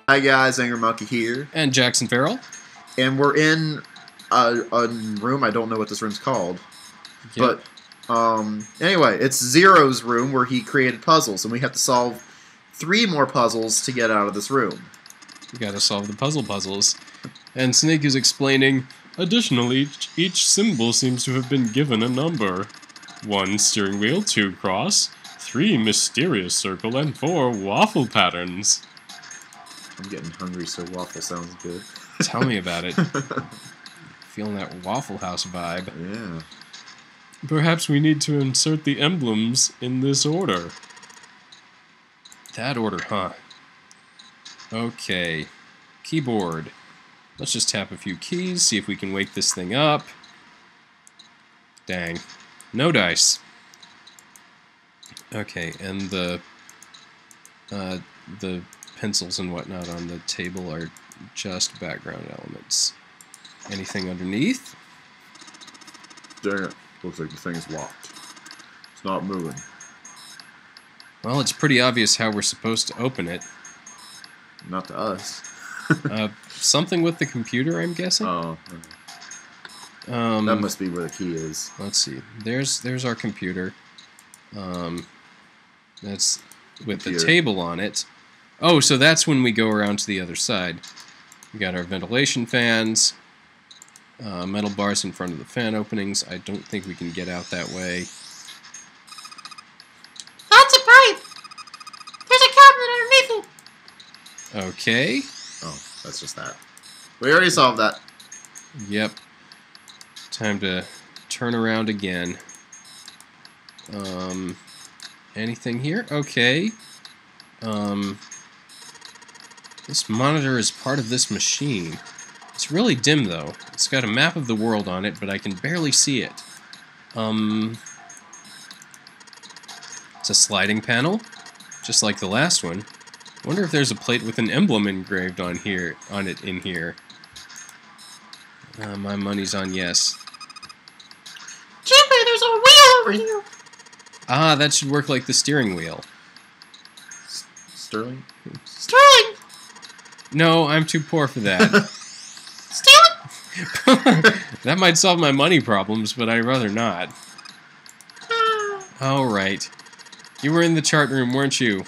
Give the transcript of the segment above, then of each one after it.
Hi guys, AngryMonkey here, And Jackson Farrell. and we're in a room. I don't know what this room's called, but anyway, it's Zero's room where he created puzzles, and we have to solve 3 more puzzles to get out of this room. We gotta solve the puzzles. And Snake is explaining, additionally, each symbol seems to have been given a number. 1 steering wheel, 2 cross, 3 mysterious circle, and 4 waffle patterns. I'm getting hungry, so waffle sounds good. Tell me about it. Feeling that Waffle House vibe. Yeah. Perhaps we need to insert the emblems in this order. That order, huh? Okay. Keyboard. Let's just tap a few keys, see if we can wake this thing up. Dang. No dice. Okay, and the pencils and whatnot on the table are just background elements. Anything underneath? Dang it. Looks like the thing is locked. It's not moving. Well, it's pretty obvious how we're supposed to open it. Not to us. Something with the computer, I'm guessing? Oh. That must be where the key is. Let's see. There's our computer. That's with the table on it. Oh, so that's when we go around to the other side. We got our ventilation fans, metal bars in front of the fan openings. I don't think we can get out that way. That's a pipe! There's a cabinet underneath it! Okay. Oh, that's just that. We already solved that. Yep. Time to turn around again. Anything here? Okay. This monitor is part of this machine. It's really dim, though. It's got a map of the world on it, but I can barely see it. It's a sliding panel, just like the last one. I wonder if there's a plate with an emblem engraved on it in here. My money's on yes. Jimmy, there's a wheel over here! Ah, that should work like the steering wheel. Sterling? Sterling! No, I'm too poor for that. Sterling? That might solve my money problems, but I'd rather not. Alright. You were in the chart room, weren't you?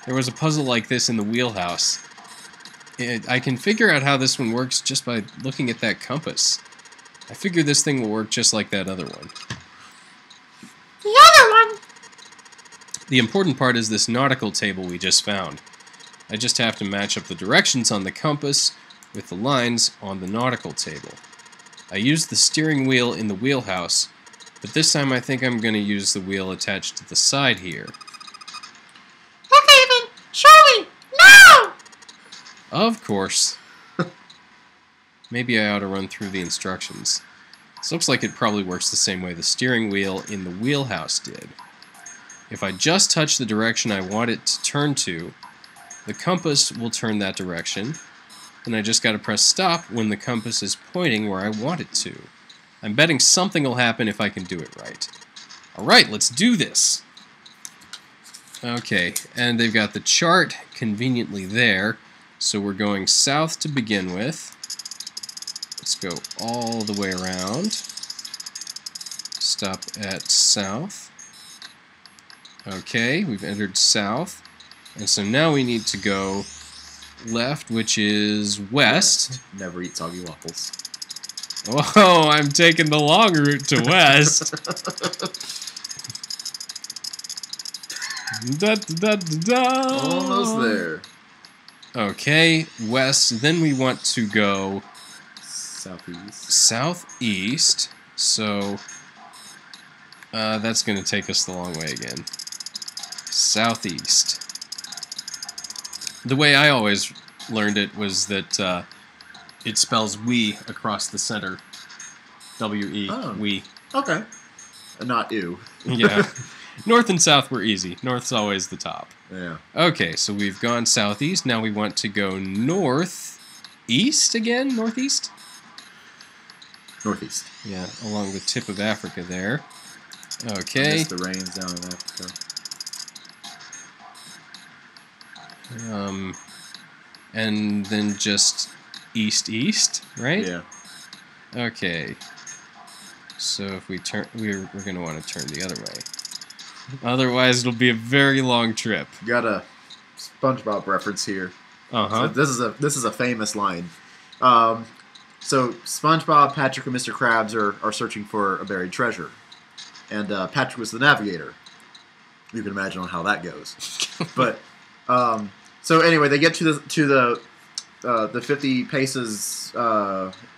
There was a puzzle like this in the wheelhouse. I can figure out how this one works just by looking at that compass. I figure this thing will work just like that other one. The other one? The important part is this nautical table we just found. I just have to match up the directions on the compass with the lines on the nautical table. I used the steering wheel in the wheelhouse, but this time I think I'm going to use the wheel attached to the side here. Okay then, Charlie, now! Of course. Maybe I ought to run through the instructions. This looks like it probably works the same way the steering wheel in the wheelhouse did. If I just touch the direction I want it to turn to, the compass will turn that direction, and I just gotta press stop when the compass is pointing where I want it to. I'm betting something will happen if I can do it right. Alright, let's do this! Okay, and they've got the chart conveniently there, so we're going south to begin with. Let's go all the way around. Stop at south. Okay, we've entered south. And so now we need to go left, which is west. Never eat soggy waffles. Oh, I'm taking the long route to west. Almost there. Okay, west. Then we want to go southeast. Southeast. So that's going to take us the long way again. Southeast. The way I always learned it was that it spells we across the center. W-E, we. Okay. Not ew. Yeah. North and south were easy. North's always the top. Yeah. Okay, so we've gone southeast. Now we want to go northeast again? Northeast? Northeast. Yeah, along the tip of Africa there. Okay. I miss the rains down in Africa. And then just east, right? Yeah. Okay. So if we turn, we're going to want to turn the other way. Otherwise, it'll be a very long trip. Got a SpongeBob reference here. Uh-huh. So this is a famous line. So SpongeBob, Patrick, and Mr. Krabs are searching for a buried treasure, and Patrick was the navigator. You can imagine on how that goes. But so anyway, they get to the 50 paces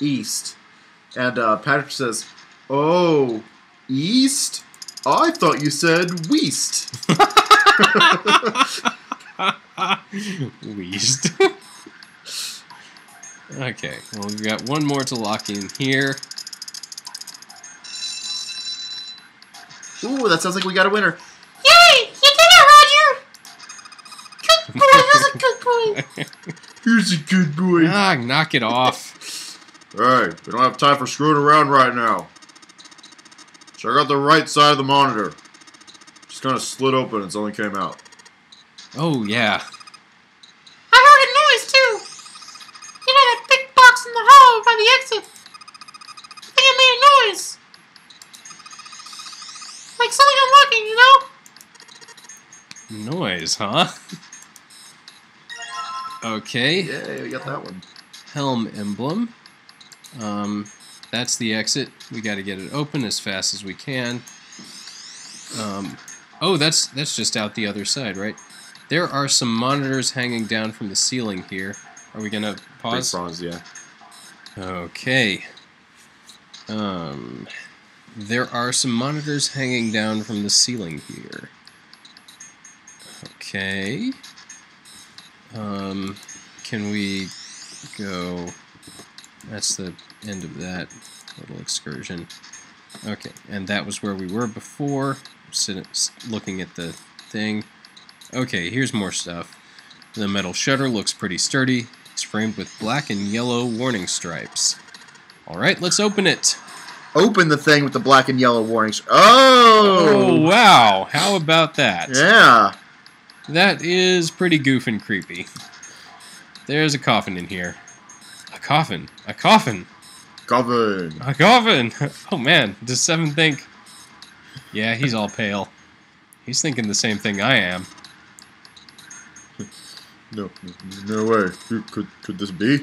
east, and Patrick says, "Oh, east? I thought you said weast." Weast. Okay, well, we've got one more to lock in here. Ooh, that sounds like we got a winner. Yay! You did it, Roger! Good boy, he's a good boy. Here's a good boy. Ah, knock it off. Hey, we don't have time for screwing around right now. Check out the right side of the monitor. Just kind of slid open and something came out. Oh, yeah. I heard a noise, too. You know that big box in the hall by the exit? I think it made a noise. Like something unlocking, you know? Noise, huh? Okay. Yeah, we got that one. Helm emblem. That's the exit. We got to get it open as fast as we can. Oh, that's just out the other side, right? There are some monitors hanging down from the ceiling here. Are we gonna pause? Big pause, yeah. Okay. There are some monitors hanging down from the ceiling here. Okay. Can we go... That's the end of that little excursion. Okay, and that was where we were before. Looking at the thing. Okay, here's more stuff. The metal shutter looks pretty sturdy. It's framed with black and yellow warning stripes. Alright, let's open it. Open the thing with the black and yellow warnings. Oh! Oh, wow. How about that? Yeah. That is pretty goof and creepy. There's a coffin in here. A coffin. A coffin. Coffin. A coffin. Oh, man. Does Seven think... Yeah, he's all pale. He's thinking the same thing I am. No way. Could this be?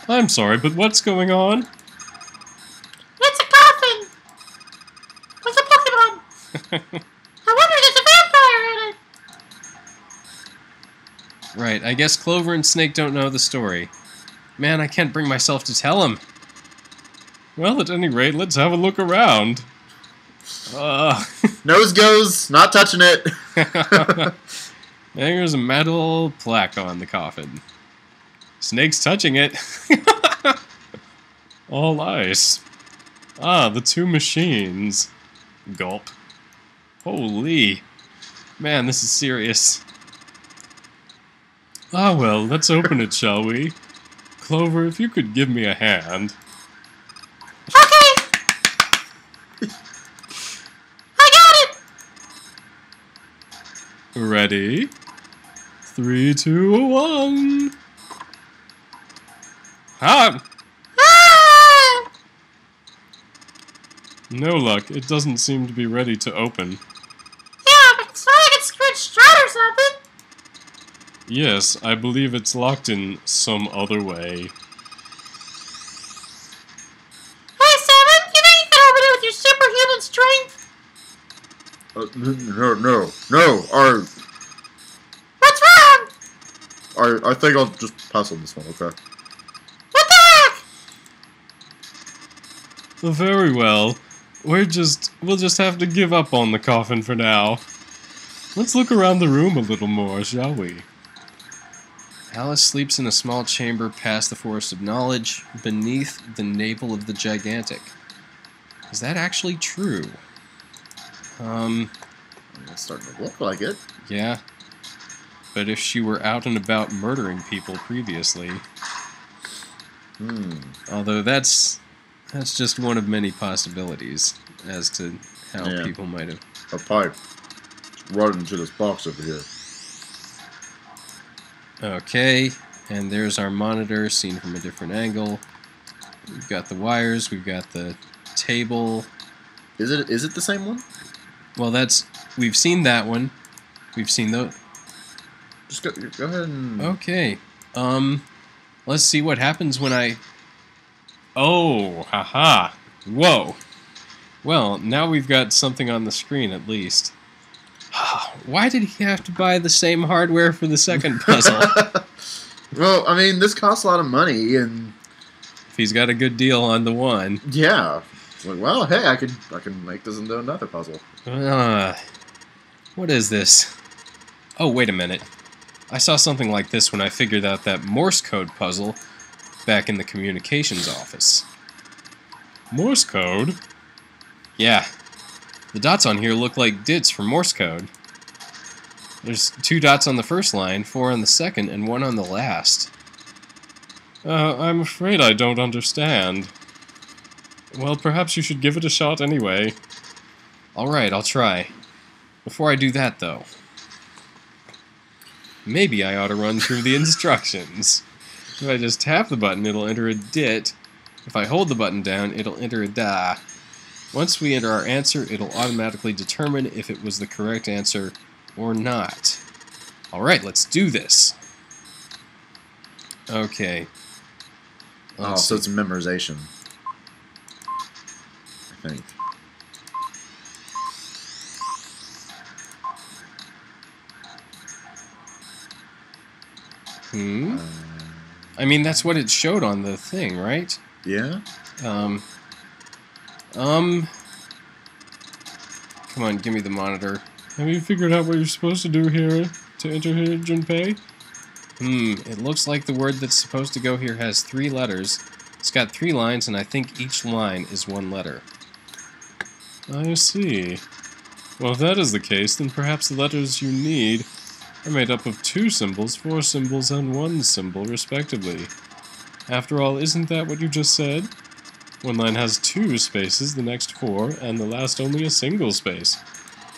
I'm sorry, but what's going on? It's a coffin. With a Pokemon. I wonder if there's a vampire in it. Right, I guess Clover and Snake don't know the story. Man, I can't bring myself to tell him. Well, at any rate, let's have a look around. Nose goes, not touching it. There's a metal plaque on the coffin. Snake's touching it. All ice. Ah, the two machines. Gulp. Holy. Man, this is serious. Ah, well, let's open it, shall we? Clover, if you could give me a hand. Okay. I got it. Ready? 3, 2, 1. Ah! Ah! No luck. It doesn't seem to be ready to open. Yeah, but it's not like it's scratched out or something. Yes, I believe it's locked in some other way. Hey, Seven, you think you can open it with your superhuman strength? No. What's wrong? I think I'll just pass on this one, okay? What the heck? Very well. We'll just have to give up on the coffin for now. Let's look around the room a little more, shall we? Alice sleeps in a small chamber past the Forest of Knowledge, beneath the navel of the Gigantic. Is that actually true? It's starting to look like it. Yeah. But if she were out and about murdering people previously... Although that's just one of many possibilities as to how people might have... A pipe. Right into this box over here. Okay, and there's our monitor seen from a different angle. We've got the wires, we've got the table. Is it the same one? Well, we've seen that one. We've seen those. Just go ahead and... Okay. Let's see what happens when I... Oh, haha. Whoa. Well, now we've got something on the screen at least. Why did he have to buy the same hardware for the second puzzle? Well, I mean, this costs a lot of money, and... If he's got a good deal on the one. Yeah. It's like, well, hey, I can make this into another puzzle. What is this? Oh, wait a minute. I saw something like this when I figured out that Morse code puzzle back in the communications office. Morse code? Yeah. The dots on here look like dits for Morse code. There's 2 dots on the first line, 4 on the second, and 1 on the last. I'm afraid I don't understand. Well, perhaps you should give it a shot anyway. Alright, I'll try. Before I do that, though, maybe I ought to run through the instructions. If I just tap the button, it'll enter a dit. If I hold the button down, it'll enter a da. Once we enter our answer, it'll automatically determine if it was the correct answer or not. Alright, let's do this. Okay. So it's memorization. I think. I mean, that's what it showed on the thing, right? Yeah? Come on, give me the monitor. Have you figured out what you're supposed to do here to enter here, Junpei? It looks like the word that's supposed to go here has 3 letters. It's got 3 lines, and I think each line is 1 letter. I see. Well, if that is the case, then perhaps the letters you need are made up of 2 symbols, 4 symbols, and 1 symbol, respectively. After all, isn't that what you just said? One line has 2 spaces, the next 4, and the last only a single space.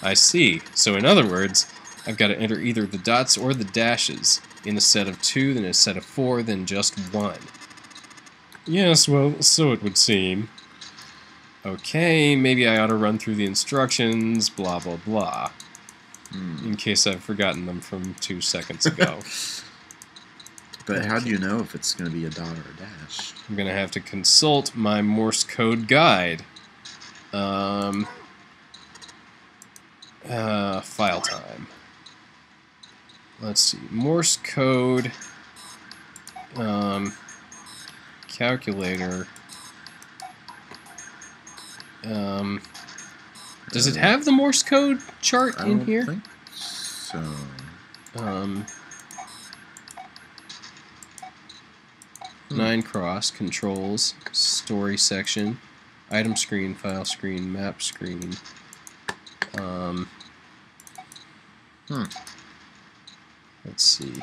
I see. So in other words, I've got to enter either the dots or the dashes. In a set of 2, then a set of 4, then just 1. Yes, well, so it would seem. Okay, maybe I ought to run through the instructions, blah blah blah. In case I've forgotten them from 2 seconds ago. But how do you know if it's going to be a dot or a dash? I'm going to have to consult my Morse code guide. File time. Let's see. Morse code. Calculator. Does it have the Morse code chart in here? I don't think so. 9 cross, controls, story section, item screen, file screen, map screen. Let's see.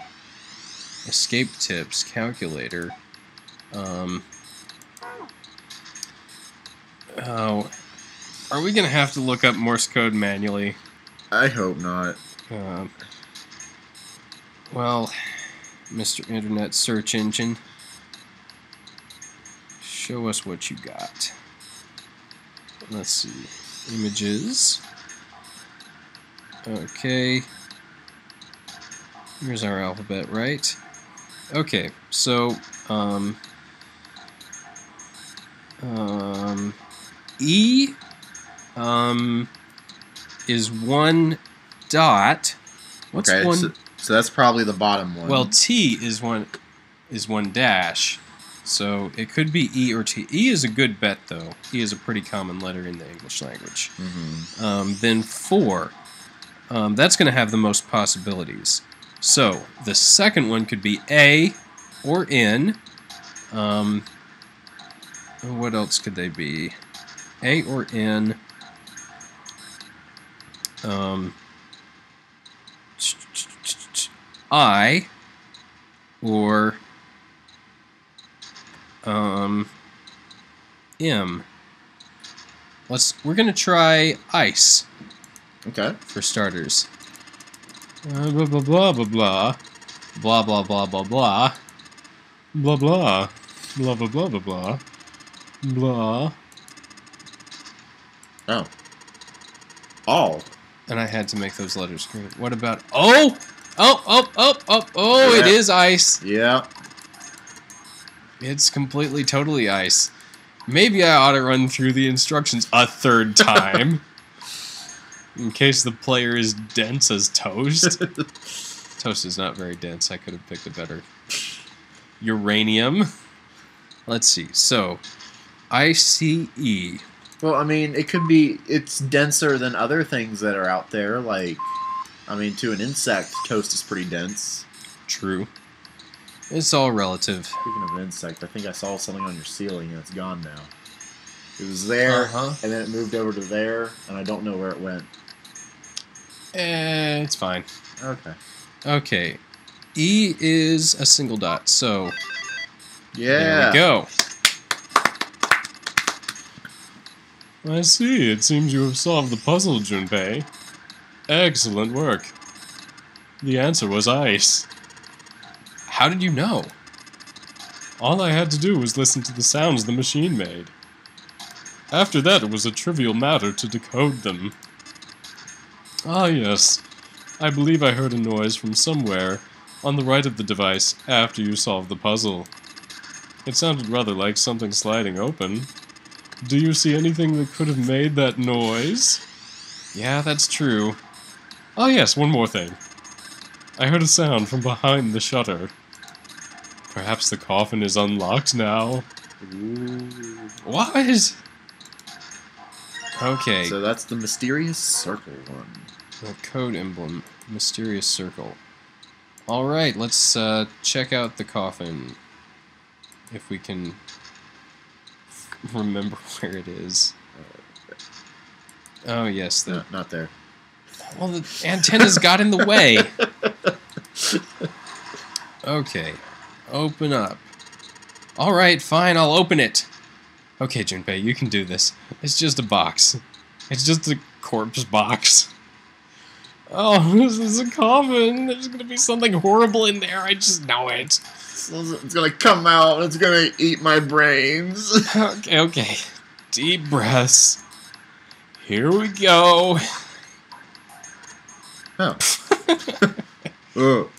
Escape tips, calculator. Oh, are we gonna have to look up Morse code manually? I hope not. Well, Mr. Internet Search Engine, show us what you got. Let's see. Images. Okay. Here's our alphabet, right? Okay, so, E, is 1 dot. What's okay, 1? So that's probably the bottom one. Well, T is 1 dash. So it could be E or T. E is a good bet, though. E is a pretty common letter in the English language. Then 4. That's going to have the most possibilities. So the second one could be A or N. What else could they be? A or N. I or M. We're gonna try ice. Okay. For starters. Blah blah blah blah blah. Blah, blah, blah, blah, blah. Blah, blah. Blah, blah, blah, blah, blah. Blah. Oh. All. And I had to make those letters green. What about... Oh! Oh, oh, oh, oh, oh, Yeah. It is ice. Yeah. It's completely, totally ice. Maybe I ought to run through the instructions a third time. In case the player is dense as toast. Toast is not very dense. I could have picked a better. Uranium. Let's see. So, ICE. Well, I mean, it could be... It's denser than other things that are out there. Like, I mean, to an insect, toast is pretty dense. True. It's all relative. Speaking of an insect, I think I saw something on your ceiling and it's gone now. It was there, and then it moved over to there, and I don't know where it went. It's fine. Okay. Okay. E is a single dot, so... Yeah. There we go. I see. It seems you have solved the puzzle, Junpei. Excellent work. The answer was ice. How did you know? All I had to do was listen to the sounds the machine made. After that, it was a trivial matter to decode them. Ah, yes. I believe I heard a noise from somewhere on the right of the device after you solved the puzzle. It sounded rather like something sliding open. Do you see anything that could have made that noise? Yeah, that's true. Oh yes, one more thing. I heard a sound from behind the shutter. Perhaps the coffin is unlocked now. Ooh. What? Okay. So that's the mysterious circle one. The code emblem. Mysterious circle. Alright, let's check out the coffin. If we can remember where it is. Oh, yes. No, not there. Well, the antennas got in the way. Okay. Open up. Alright, fine, I'll open it. Okay, Junpei, you can do this. It's just a box. It's just a corpse box. Oh, this is a coffin. There's gonna be something horrible in there. I just know it. It's gonna come out and it's gonna eat my brains. Okay, okay. Deep breaths. Here we go. Oh. Oh.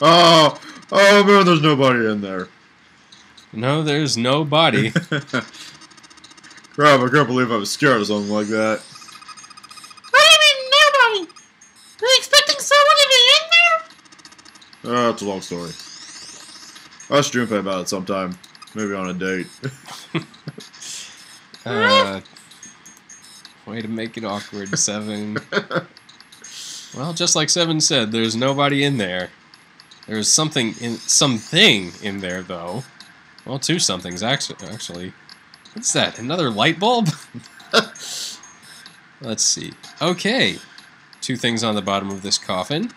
Oh, oh man, there's nobody in there. No, there's no body. Crap, I can't believe I was scared of something like that. What do you mean, nobody? Were you expecting someone to be in there? That's a long story. I'll ask Junpei about it sometime. Maybe on a date. Way to make it awkward, Seven. Well, just like Seven said, there's nobody in there. There's something in there, though. Well, two somethings, actually. What's that? Another light bulb? Let's see. Okay. Two things on the bottom of this coffin.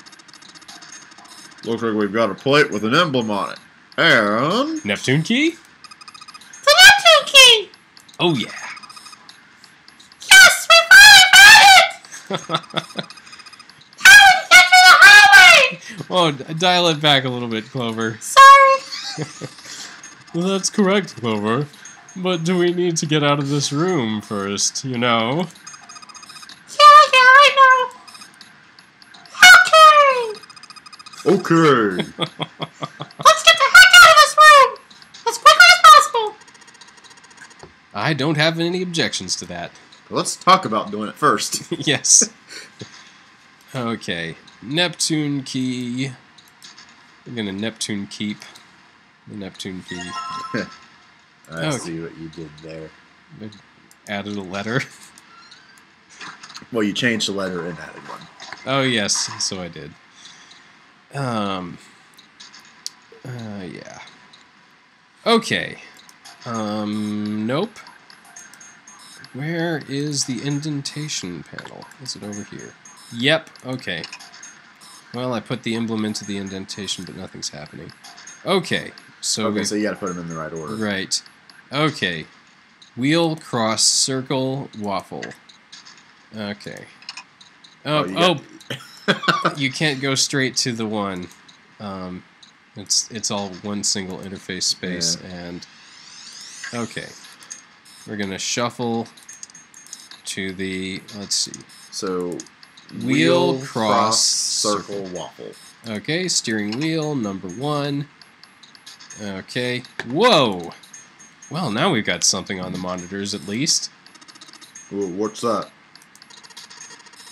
Looks like we've got a plate with an emblem on it. And... Neptune key? The Neptune key! Oh, yeah. Yes, we finally found it! How did we get to the highway? Oh, dial it back a little bit, Clover. Sorry. Well, that's correct, Clover. But do we need to get out of this room first, you know? Yeah, I know. Okay. Okay. Let's get the heck out of this room as quickly as possible. I don't have any objections to that. Let's talk about doing it first. Yes. Okay. Neptune key. We're gonna Neptune keep the Neptune key. I see what you did there. I added a letter. Well, you changed the letter and added one. Oh, yes. So I did. Yeah. Okay. Nope. Where is the indentation panel? Is it over here? Yep, okay. Well, I put the emblem into the indentation, but nothing's happening. Okay, so Okay, so you gotta put them in the right order. right. Okay. Wheel, cross, circle, waffle. Okay. Oh, you can't go straight to the one. It's all one single interface space, and okay, we're gonna shuffle to the, let's see. So wheel, cross, circle, waffle. Okay, steering wheel number 1. Okay, whoa. Well, now we've got something on the monitors at least. Ooh, what's that?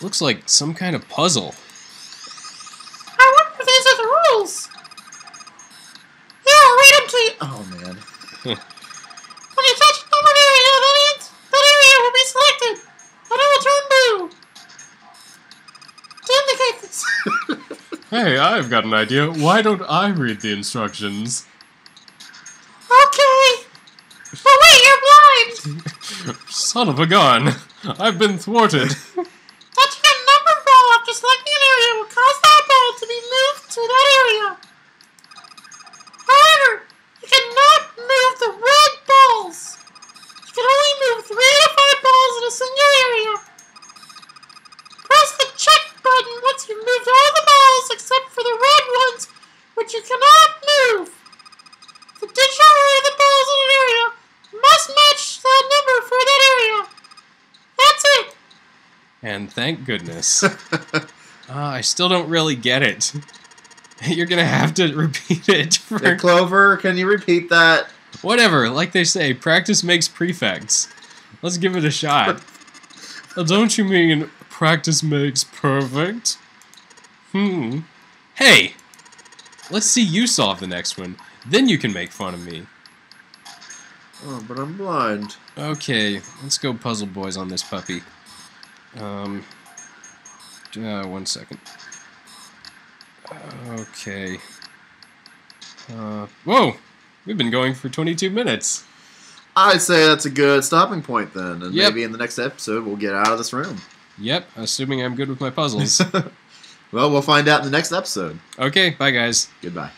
Looks like some kind of puzzle. I wonder if these are the rules. Yeah, I'll read them to you. Oh man. When you touch a numbered area, that area will be selected. And it will turn blue. To indicate this. Hey, I've got an idea. Why don't I read the instructions? Okay. But wait, you're blind. Son of a gun. I've been thwarted. Touching a numbered ball after selecting an area will cause that ball to be moved to that area. However, you cannot move the red balls. You can only move 3 to 5 balls in a single area. Press the check button once you've moved all the balls except for the red ones, which you cannot move. The digital array of the balls in an area must match the number for that area. That's it. And thank goodness. I still don't really get it. You're gonna have to repeat it. Hey, Clover, can you repeat that? Whatever, like they say, practice makes prefects. Let's give it a shot. Don't you mean practice makes perfect? Hey! Let's see you solve the next one. Then you can make fun of me. Oh, but I'm blind. Okay, let's go puzzle boys on this puppy. 1 second. Okay. Whoa! We've been going for 22 minutes. I'd say that's a good stopping point then, and Yep. maybe in the next episode we'll get out of this room. Yep, assuming I'm good with my puzzles. Well, we'll find out in the next episode. Okay, bye guys. Goodbye.